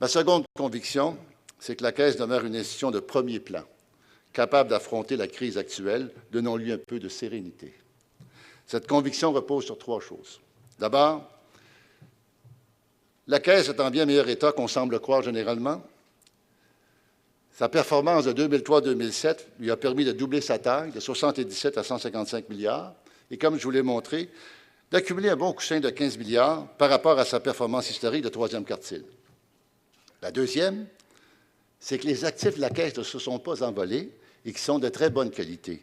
Ma seconde conviction, c'est que la Caisse demeure une institution de premier plan, capable d'affronter la crise actuelle. Donnons-lui un peu de sérénité. Cette conviction repose sur trois choses. D'abord, la Caisse est en bien meilleur état qu'on semble croire généralement. Sa performance de 2003-2007 lui a permis de doubler sa taille, de 77 à 155 milliards, et comme je vous l'ai montré, d'accumuler un bon coussin de 15 milliards par rapport à sa performance historique de troisième quartile. La deuxième, c'est que les actifs de la Caisse ne se sont pas envolés et qu'ils sont de très bonne qualité.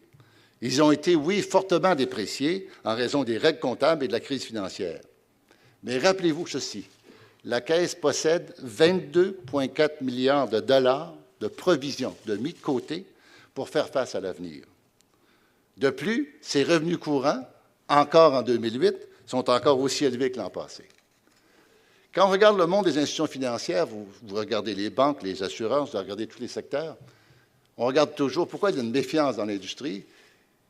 Ils ont été, oui, fortement dépréciés en raison des règles comptables et de la crise financière. Mais rappelez-vous ceci, la Caisse possède 22,4 milliards de dollars de provisions, de mis de côté, pour faire face à l'avenir. De plus, ses revenus courants, encore en 2008, sont encore aussi élevés que l'an passé. Quand on regarde le monde des institutions financières, vous regardez les banques, les assurances, vous regardez tous les secteurs, on regarde toujours pourquoi il y a une méfiance dans l'industrie.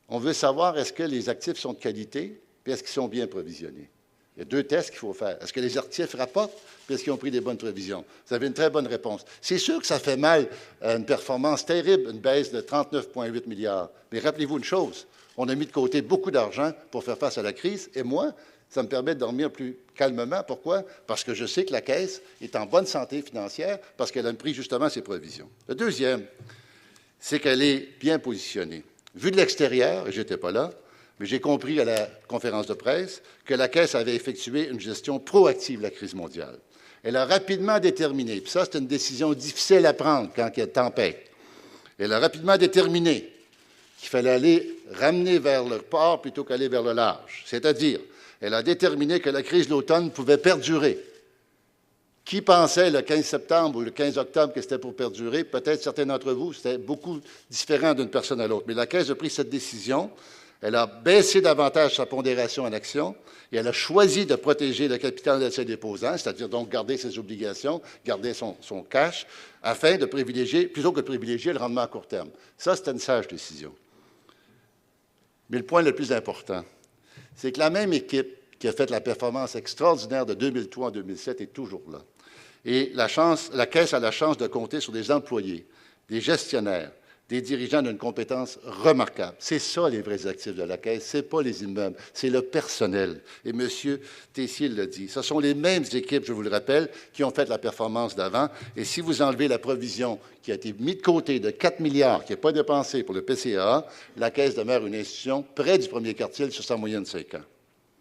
On veut savoir est-ce que les actifs sont de qualité, puis est-ce qu'ils sont bien provisionnés. Il y a deux tests qu'il faut faire. Est-ce que les actifs rapportent, puis est-ce qu'ils ont pris des bonnes prévisions? Vous avez une très bonne réponse. C'est sûr que ça fait mal à une performance terrible, une baisse de 39,8 milliards. Mais rappelez-vous une chose, on a mis de côté beaucoup d'argent pour faire face à la crise, et moi, ça me permet de dormir plus calmement. Pourquoi? Parce que je sais que la Caisse est en bonne santé financière, parce qu'elle a pris justement ses provisions. Le deuxième, c'est qu'elle est bien positionnée. Vu de l'extérieur, et je n'étais pas là, mais j'ai compris à la conférence de presse que la Caisse avait effectué une gestion proactive de la crise mondiale. Elle a rapidement déterminé, puis ça, c'est une décision difficile à prendre quand il y a tempête, elle a rapidement déterminé qu'il fallait aller ramener vers le port plutôt qu'aller vers le large. C'est-à-dire, elle a déterminé que la crise de l'automne pouvait perdurer. Qui pensait le 15 septembre ou le 15 octobre que c'était pour perdurer? Peut-être certains d'entre vous, c'était beaucoup différent d'une personne à l'autre. Mais la Caisse a pris cette décision. Elle a baissé davantage sa pondération en action et elle a choisi de protéger le capital de ses déposants, c'est-à-dire donc garder ses obligations, garder son cash, afin de privilégier, plutôt que de privilégier le rendement à court terme. Ça, c'était une sage décision. Mais le point le plus important, c'est que la même équipe qui a fait la performance extraordinaire de 2003 en 2007 est toujours là. Et la Caisse a la chance de compter sur des employés, des gestionnaires, des dirigeants d'une compétence remarquable. C'est ça, les vrais actifs de la Caisse. Ce n'est pas les immeubles, c'est le personnel. Et M. Tessier l'a dit. Ce sont les mêmes équipes, je vous le rappelle, qui ont fait la performance d'avant. Et si vous enlevez la provision qui a été mise de côté de 4 milliards, qui n'est pas dépensée pour le PCA, la Caisse demeure une institution près du premier quartile sur sa moyenne de 5 ans.